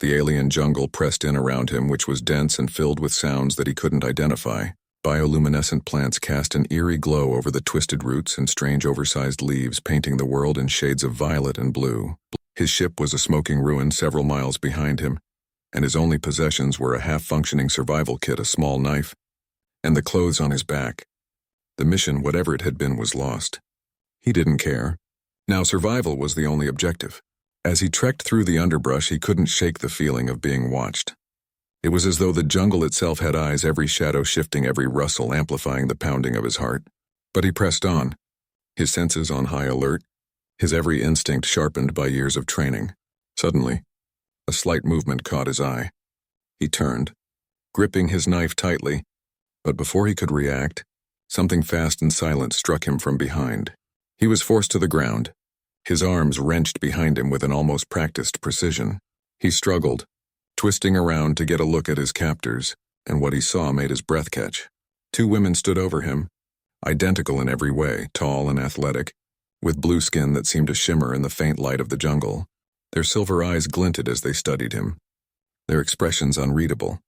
The alien jungle pressed in around him, which was dense and filled with sounds that he couldn't identify. Bioluminescent plants cast an eerie glow over the twisted roots and strange oversized leaves, painting the world in shades of violet and blue. His ship was a smoking ruin several miles behind him, and his only possessions were a half-functioning survival kit, a small knife, and the clothes on his back. The mission, whatever it had been, was lost. He didn't care. Now survival was the only objective. As he trekked through the underbrush, he couldn't shake the feeling of being watched. It was as though the jungle itself had eyes, every shadow shifting, every rustle amplifying the pounding of his heart. But he pressed on, his senses on high alert, his every instinct sharpened by years of training. Suddenly, a slight movement caught his eye. He turned, gripping his knife tightly, but before he could react, something fast and silent struck him from behind. He was forced to the ground, his arms wrenched behind him with an almost practiced precision. He struggled, twisting around to get a look at his captors, and what he saw made his breath catch. Two women stood over him, identical in every way, tall and athletic, with blue skin that seemed to shimmer in the faint light of the jungle. Their silver eyes glinted as they studied him, their expressions unreadable.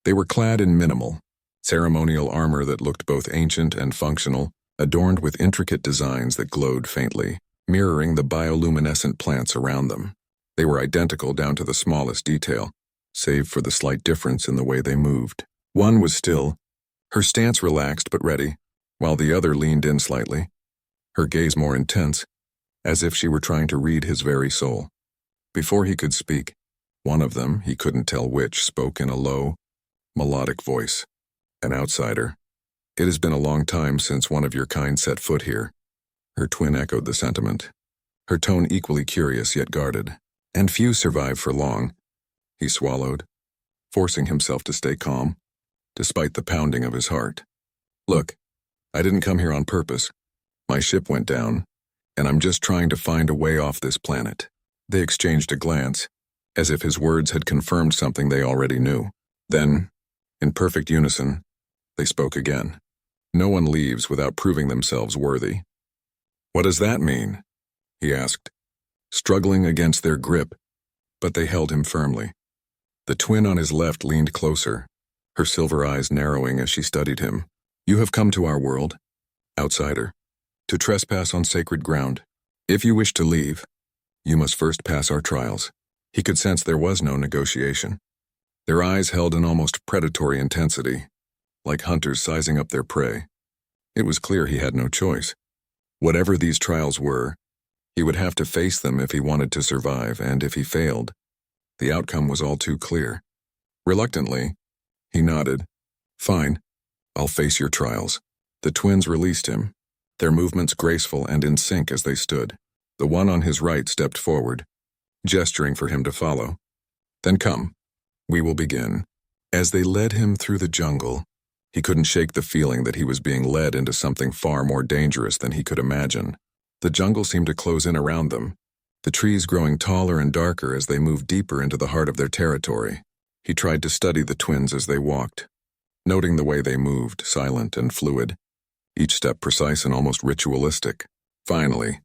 They were clad in minimal, ceremonial armor that looked both ancient and functional, adorned with intricate designs that glowed faintly, mirroring the bioluminescent plants around them. They were identical down to the smallest detail, save for the slight difference in the way they moved. One was still, her stance relaxed but ready, while the other leaned in slightly, her gaze more intense, as if she were trying to read his very soul. Before he could speak, one of them, he couldn't tell which, spoke in a low, melodic voice. An outsider. It has been a long time since one of your kind set foot here. Her twin echoed the sentiment, her tone equally curious yet guarded. And few survive for long. He swallowed, forcing himself to stay calm, despite the pounding of his heart. Look, I didn't come here on purpose. My ship went down, and I'm just trying to find a way off this planet. They exchanged a glance, as if his words had confirmed something they already knew. Then, in perfect unison, they spoke again. No one leaves without proving themselves worthy. What does that mean? He asked, struggling against their grip, but they held him firmly. The twin on his left leaned closer, her silver eyes narrowing as she studied him. You have come to our world, outsider, to trespass on sacred ground. If you wish to leave, you must first pass our trials. He could sense there was no negotiation. Their eyes held an almost predatory intensity, like hunters sizing up their prey. It was clear he had no choice. Whatever these trials were, he would have to face them if he wanted to survive, and if he failed, the outcome was all too clear. Reluctantly, he nodded. Fine, I'll face your trials. The twins released him, their movements graceful and in sync as they stood. The one on his right stepped forward, gesturing for him to follow. Then come, we will begin. As they led him through the jungle, he couldn't shake the feeling that he was being led into something far more dangerous than he could imagine. The jungle seemed to close in around them, the trees growing taller and darker as they moved deeper into the heart of their territory. He tried to study the twins as they walked, noting the way they moved, silent and fluid, each step precise and almost ritualistic. Finally,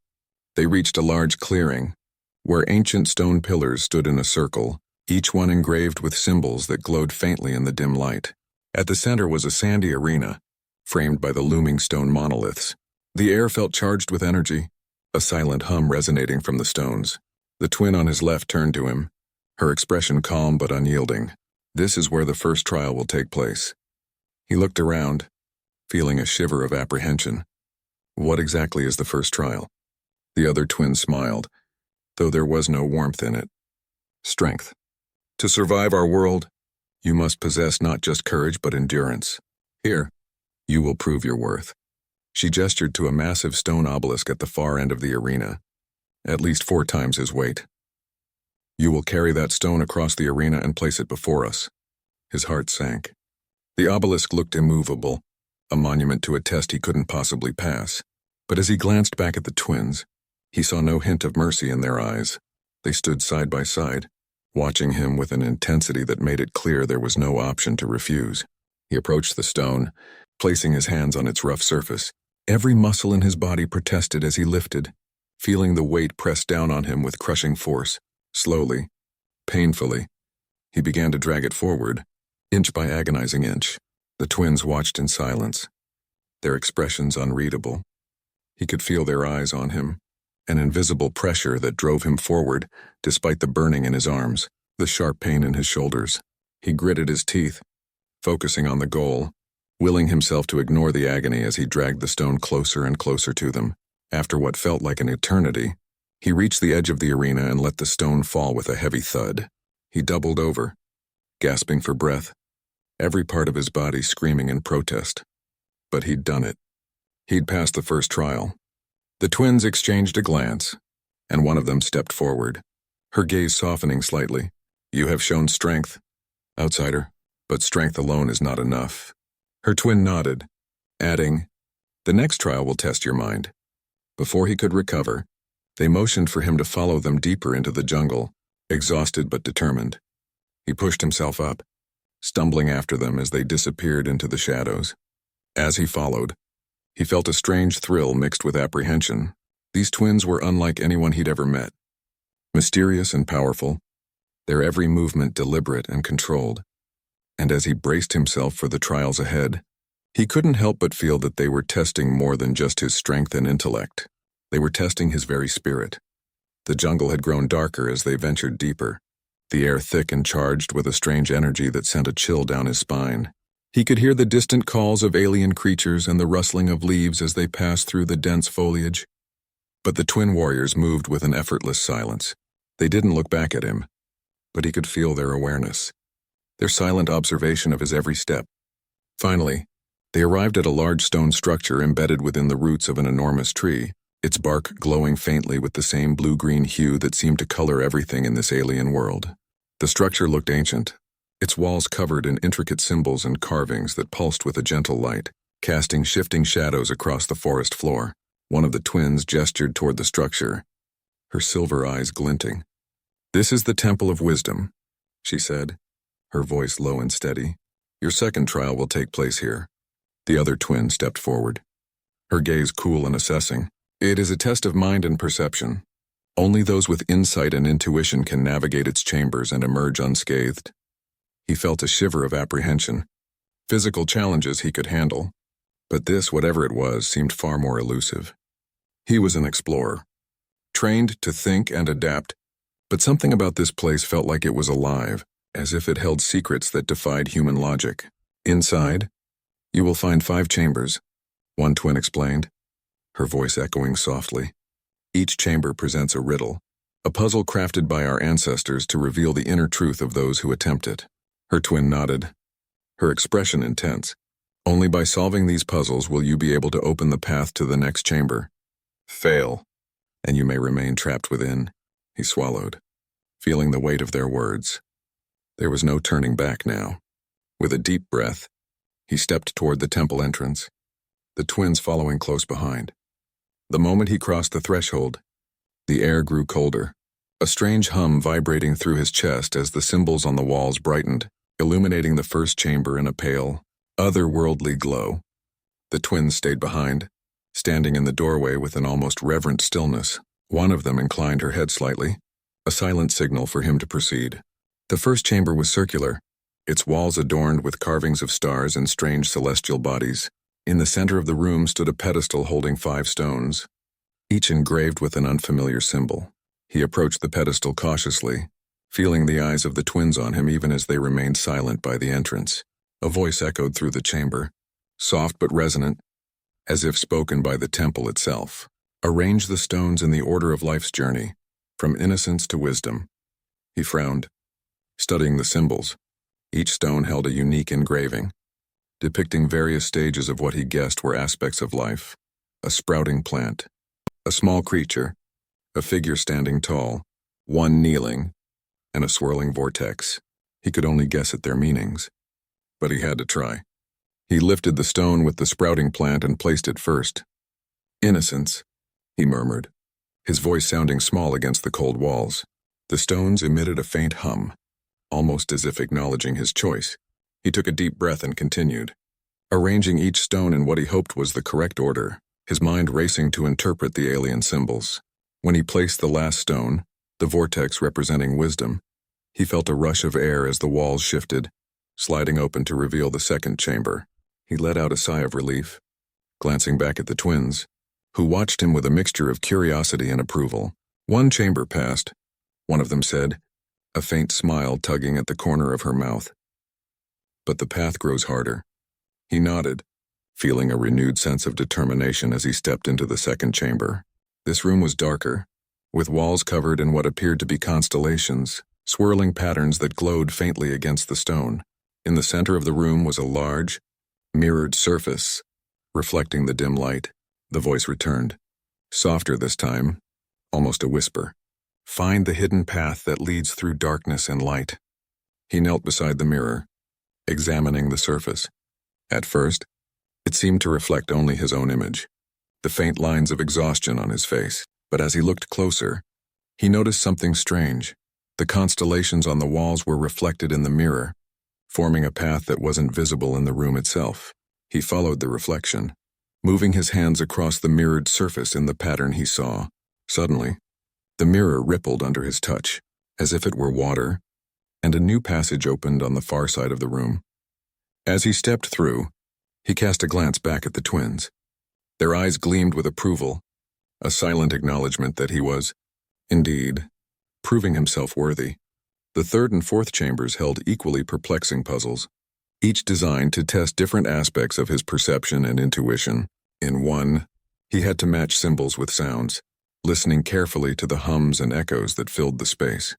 they reached a large clearing, where ancient stone pillars stood in a circle, each one engraved with symbols that glowed faintly in the dim light. At the center was a sandy arena, framed by the looming stone monoliths. The air felt charged with energy, a silent hum resonating from the stones. The twin on his left turned to him, her expression calm but unyielding. This is where the first trial will take place. He looked around, feeling a shiver of apprehension. What exactly is the first trial? The other twin smiled, though there was no warmth in it. Strength. To survive our world, you must possess not just courage but endurance. Here, you will prove your worth. She gestured to a massive stone obelisk at the far end of the arena, at least 4 times his weight. You will carry that stone across the arena and place it before us. His heart sank. The obelisk looked immovable, a monument to a test he couldn't possibly pass. But as he glanced back at the twins, he saw no hint of mercy in their eyes. They stood side by side, watching him with an intensity that made it clear there was no option to refuse. He approached the stone, placing his hands on its rough surface. Every muscle in his body protested as he lifted, feeling the weight press down on him with crushing force. Slowly, painfully, He began to drag it forward, inch by agonizing inch. The twins watched in silence, their expressions unreadable. He could feel their eyes on him, an invisible pressure that drove him forward, despite the burning in his arms, the sharp pain in his shoulders. He gritted his teeth, focusing on the goal, willing himself to ignore the agony as he dragged the stone closer and closer to them. After what felt like an eternity, he reached the edge of the arena and let the stone fall with a heavy thud. He doubled over, gasping for breath, every part of his body screaming in protest. But he'd done it. He'd passed the first trial. The twins exchanged a glance, and one of them stepped forward, her gaze softening slightly. "You have shown strength, outsider, but strength alone is not enough." Her twin nodded, adding, "The next trial will test your mind." Before he could recover, they motioned for him to follow them deeper into the jungle, exhausted but determined. He pushed himself up, stumbling after them as they disappeared into the shadows. As he followed, he felt a strange thrill mixed with apprehension. These twins were unlike anyone he'd ever met. Mysterious and powerful, their every movement deliberate and controlled. And as he braced himself for the trials ahead, he couldn't help but feel that they were testing more than just his strength and intellect. They were testing his very spirit. The jungle had grown darker as they ventured deeper, the air thick and charged with a strange energy that sent a chill down his spine. He could hear the distant calls of alien creatures and the rustling of leaves as they passed through the dense foliage. But the twin warriors moved with an effortless silence. They didn't look back at him, but he could feel their awareness, their silent observation of his every step. Finally, they arrived at a large stone structure embedded within the roots of an enormous tree, its bark glowing faintly with the same blue-green hue that seemed to color everything in this alien world. The structure looked ancient, its walls covered in intricate symbols and carvings that pulsed with a gentle light, casting shifting shadows across the forest floor. One of the twins gestured toward the structure, her silver eyes glinting. "This is the Temple of Wisdom," she said, her voice low and steady. "Your second trial will take place here." The other twin stepped forward, her gaze cool and assessing. "It is a test of mind and perception. Only those with insight and intuition can navigate its chambers and emerge unscathed." He felt a shiver of apprehension. Physical challenges he could handle, but this, whatever it was, seemed far more elusive. He was an explorer, trained to think and adapt, but something about this place felt like it was alive, as if it held secrets that defied human logic. "Inside, you will find 5 chambers," one twin explained, her voice echoing softly. "Each chamber presents a riddle, a puzzle crafted by our ancestors to reveal the inner truth of those who attempt it." Her twin nodded, her expression intense. "Only by solving these puzzles will you be able to open the path to the next chamber. Fail, and you may remain trapped within." He swallowed, feeling the weight of their words. There was no turning back now. With a deep breath, he stepped toward the temple entrance, the twins following close behind. The moment he crossed the threshold, the air grew colder, a strange hum vibrating through his chest as the symbols on the walls brightened, illuminating the first chamber in a pale, otherworldly glow. The twins stayed behind, standing in the doorway with an almost reverent stillness. One of them inclined her head slightly, a silent signal for him to proceed. The first chamber was circular, its walls adorned with carvings of stars and strange celestial bodies. In the center of the room stood a pedestal holding 5 stones, each engraved with an unfamiliar symbol. He approached the pedestal cautiously, feeling the eyes of the twins on him even as they remained silent by the entrance. A voice echoed through the chamber, soft but resonant, as if spoken by the temple itself. "Arrange the stones in the order of life's journey, from innocence to wisdom." He frowned, studying the symbols. Each stone held a unique engraving, depicting various stages of what he guessed were aspects of life. A sprouting plant, a small creature, a figure standing tall, one kneeling, and a swirling vortex. He could only guess at their meanings, but he had to try. He lifted the stone with the sprouting plant and placed it first. "Innocence," he murmured, his voice sounding small against the cold walls. The stones emitted a faint hum, almost as if acknowledging his choice. He took a deep breath and continued, arranging each stone in what he hoped was the correct order, his mind racing to interpret the alien symbols. When he placed the last stone, the vortex representing wisdom, He felt a rush of air as the walls shifted, sliding open to reveal the second chamber. He let out a sigh of relief, glancing back at the twins, who watched him with a mixture of curiosity and approval. One chamber passed, one of them said, a faint smile tugging at the corner of her mouth. But the path grows harder. He nodded, feeling a renewed sense of determination as he stepped into the second chamber. This room was darker, with walls covered in what appeared to be constellations, swirling patterns that glowed faintly against the stone. In the center of the room was a large, mirrored surface, reflecting the dim light. The voice returned, softer this time, almost a whisper. Find the hidden path that leads through darkness and light. He knelt beside the mirror, examining the surface. At first, it seemed to reflect only his own image, the faint lines of exhaustion on his face. But as he looked closer, he noticed something strange. The constellations on the walls were reflected in the mirror, forming a path that wasn't visible in the room itself. He followed the reflection, moving his hands across the mirrored surface in the pattern he saw. Suddenly, the mirror rippled under his touch, as if it were water, and a new passage opened on the far side of the room. As he stepped through, he cast a glance back at the twins. Their eyes gleamed with approval, a silent acknowledgement that he was, indeed, proving himself worthy. The third and fourth chambers held equally perplexing puzzles, each designed to test different aspects of his perception and intuition. In one, he had to match symbols with sounds, listening carefully to the hums and echoes that filled the space.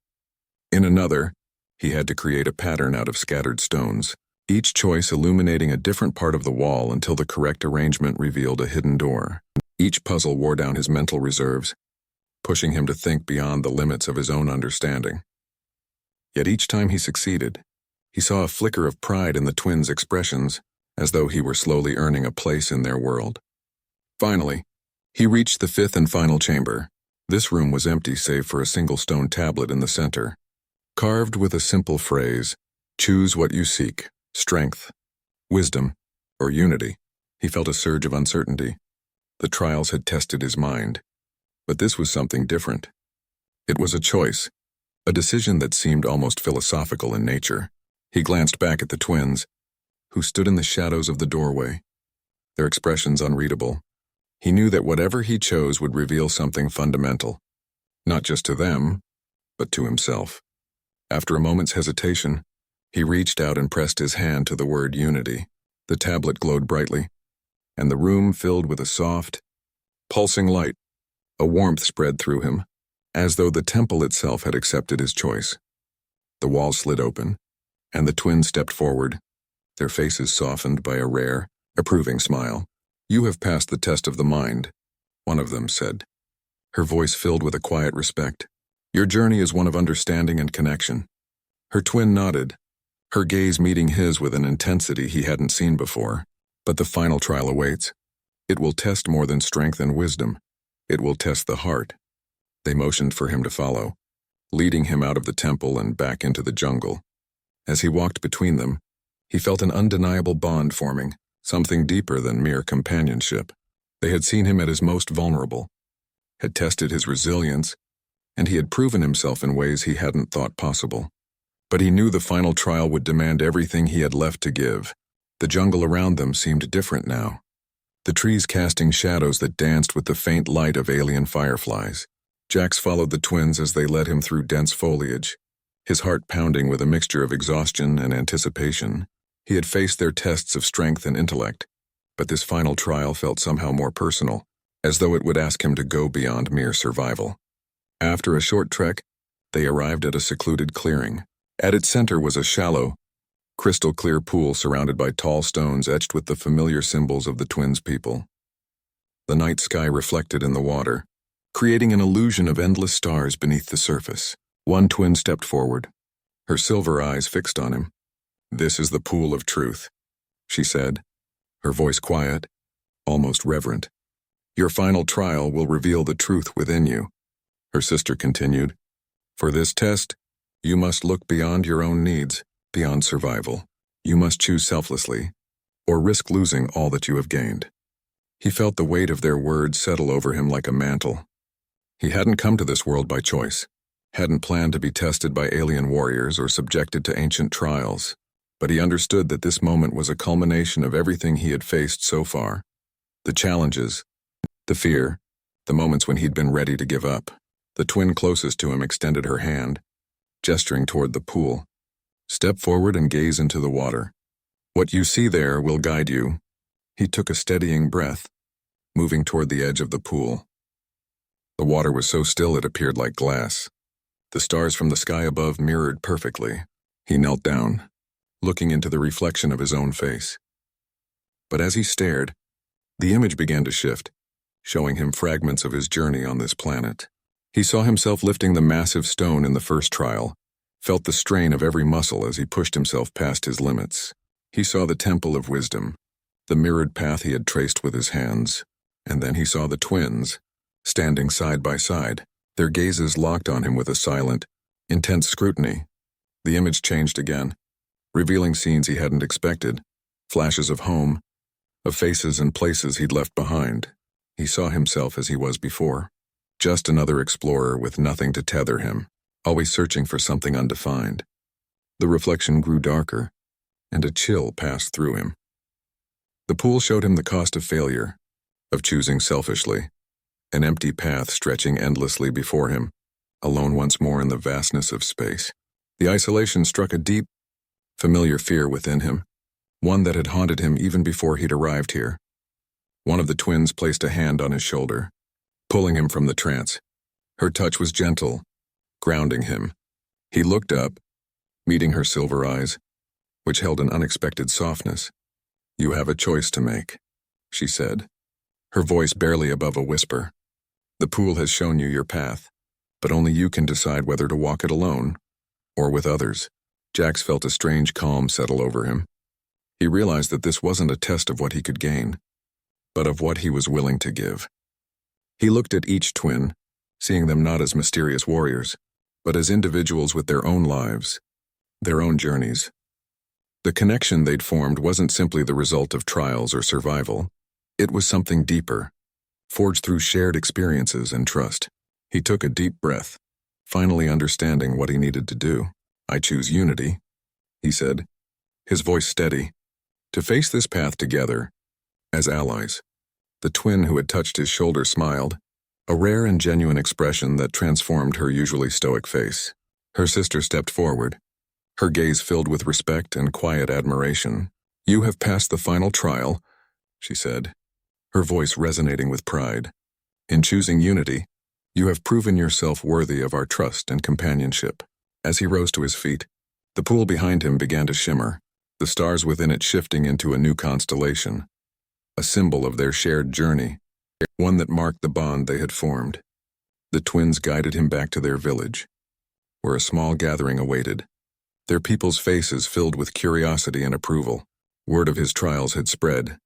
In another, he had to create a pattern out of scattered stones, each choice illuminating a different part of the wall until the correct arrangement revealed a hidden door. Each puzzle wore down his mental reserves, pushing him to think beyond the limits of his own understanding. Yet each time he succeeded, he saw a flicker of pride in the twins' expressions, as though he were slowly earning a place in their world. Finally, he reached the fifth and final chamber. This room was empty save for a single stone tablet in the center, carved with a simple phrase, "Choose what you seek, strength, wisdom, or unity." He felt a surge of uncertainty. The trials had tested his mind, but this was something different. It was a choice, a decision that seemed almost philosophical in nature. He glanced back at the twins, who stood in the shadows of the doorway, their expressions unreadable. He knew that whatever he chose would reveal something fundamental, not just to them, but to himself. After a moment's hesitation, he reached out and pressed his hand to the word unity. The tablet glowed brightly, and the room filled with a soft, pulsing light. A warmth spread through him, as though the temple itself had accepted his choice. The wall slid open, and the twins stepped forward, their faces softened by a rare, approving smile. "You have passed the test of the mind," one of them said, her voice filled with a quiet respect. "Your journey is one of understanding and connection." Her twin nodded, her gaze meeting his with an intensity he hadn't seen before. "But the final trial awaits. It will test more than strength and wisdom. It will test the heart." They motioned for him to follow, leading him out of the temple and back into the jungle. As he walked between them, he felt an undeniable bond forming, something deeper than mere companionship. They had seen him at his most vulnerable, had tested his resilience, and he had proven himself in ways he hadn't thought possible. But he knew the final trial would demand everything he had left to give. The jungle around them seemed different now, the trees casting shadows that danced with the faint light of alien fireflies. Jax followed the twins as they led him through dense foliage, his heart pounding with a mixture of exhaustion and anticipation. He had faced their tests of strength and intellect, but this final trial felt somehow more personal, as though it would ask him to go beyond mere survival. After a short trek, they arrived at a secluded clearing. At its center was a shallow, crystal-clear pool surrounded by tall stones etched with the familiar symbols of the twins' people. The night sky reflected in the water, creating an illusion of endless stars beneath the surface. One twin stepped forward, her silver eyes fixed on him. "This is the pool of truth," she said, her voice quiet, almost reverent. "Your final trial will reveal the truth within you." Her sister continued, "For this test, you must look beyond your own needs, beyond survival. You must choose selflessly, or risk losing all that you have gained." He felt the weight of their words settle over him like a mantle. He hadn't come to this world by choice. hadn't planned to be tested by alien warriors or subjected to ancient trials, but he understood that this moment was a culmination of everything he had faced so far. The challenges, the fear, the moments when he'd been ready to give up. The twin closest to him extended her hand, gesturing toward the pool. "Step forward and gaze into the water. What you see there will guide you." He took a steadying breath, moving toward the edge of the pool. The water was so still it appeared like glass. The stars from the sky above mirrored perfectly. He knelt down, looking into the reflection of his own face. But as he stared, the image began to shift, showing him fragments of his journey on this planet. He saw himself lifting the massive stone in the first trial, felt the strain of every muscle as he pushed himself past his limits. He saw the Temple of Wisdom, the mirrored path he had traced with his hands, and then he saw the twins, standing side by side, their gazes locked on him with a silent, intense scrutiny. The image changed again, revealing scenes he hadn't expected, flashes of home, of faces and places he'd left behind. He saw himself as he was before, just another explorer with nothing to tether him, always searching for something undefined. The reflection grew darker, and a chill passed through him. The pool showed him the cost of failure, of choosing selfishly, an empty path stretching endlessly before him, alone once more in the vastness of space. The isolation struck a deep, familiar fear within him, one that had haunted him even before he'd arrived here. One of the twins placed a hand on his shoulder, pulling him from the trance. Her touch was gentle, grounding him. He looked up, meeting her silver eyes, which held an unexpected softness. "You have a choice to make," she said, her voice barely above a whisper. "The pool has shown you your path, but only you can decide whether to walk it alone or with others." Jax felt a strange calm settle over him. He realized that this wasn't a test of what he could gain, but of what he was willing to give. He looked at each twin, seeing them not as mysterious warriors, but as individuals with their own lives, their own journeys. The connection they'd formed wasn't simply the result of trials or survival. It was something deeper, forged through shared experiences and trust. He took a deep breath, finally understanding what he needed to do. "I choose unity," he said, his voice steady, "to face this path together, as allies." The twin who had touched his shoulder smiled, a rare and genuine expression that transformed her usually stoic face. Her sister stepped forward, her gaze filled with respect and quiet admiration. "You have passed the final trial," she said, her voice resonating with pride. "In choosing unity, you have proven yourself worthy of our trust and companionship." As he rose to his feet, the pool behind him began to shimmer, the stars within it shifting into a new constellation, a symbol of their shared journey, one that marked the bond they had formed. The twins guided him back to their village, where a small gathering awaited, their people's faces filled with curiosity and approval. Word of his trials had spread,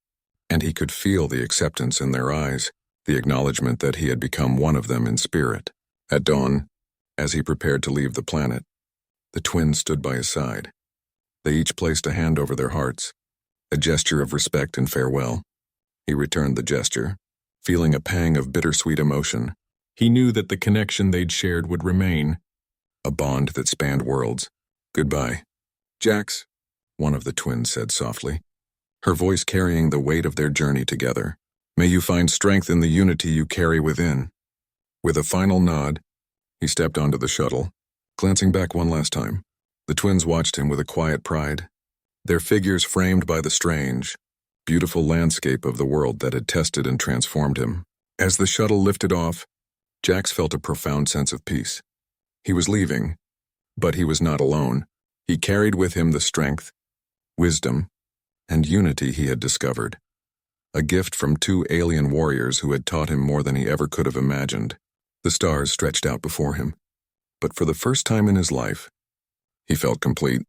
and he could feel the acceptance in their eyes, the acknowledgement that he had become one of them in spirit. At dawn, as he prepared to leave the planet, the twins stood by his side. They each placed a hand over their hearts, a gesture of respect and farewell. He returned the gesture, feeling a pang of bittersweet emotion. He knew that the connection they'd shared would remain, a bond that spanned worlds. "Goodbye, Jax," one of the twins said softly, her voice carrying the weight of their journey together. "May you find strength in the unity you carry within." With a final nod, he stepped onto the shuttle, glancing back one last time. The twins watched him with a quiet pride, their figures framed by the strange, beautiful landscape of the world that had tested and transformed him. As the shuttle lifted off, Jax felt a profound sense of peace. He was leaving, but he was not alone. He carried with him the strength, wisdom, and unity he had discovered, a gift from two alien warriors who had taught him more than he ever could have imagined. The stars stretched out before him, but for the first time in his life, he felt complete.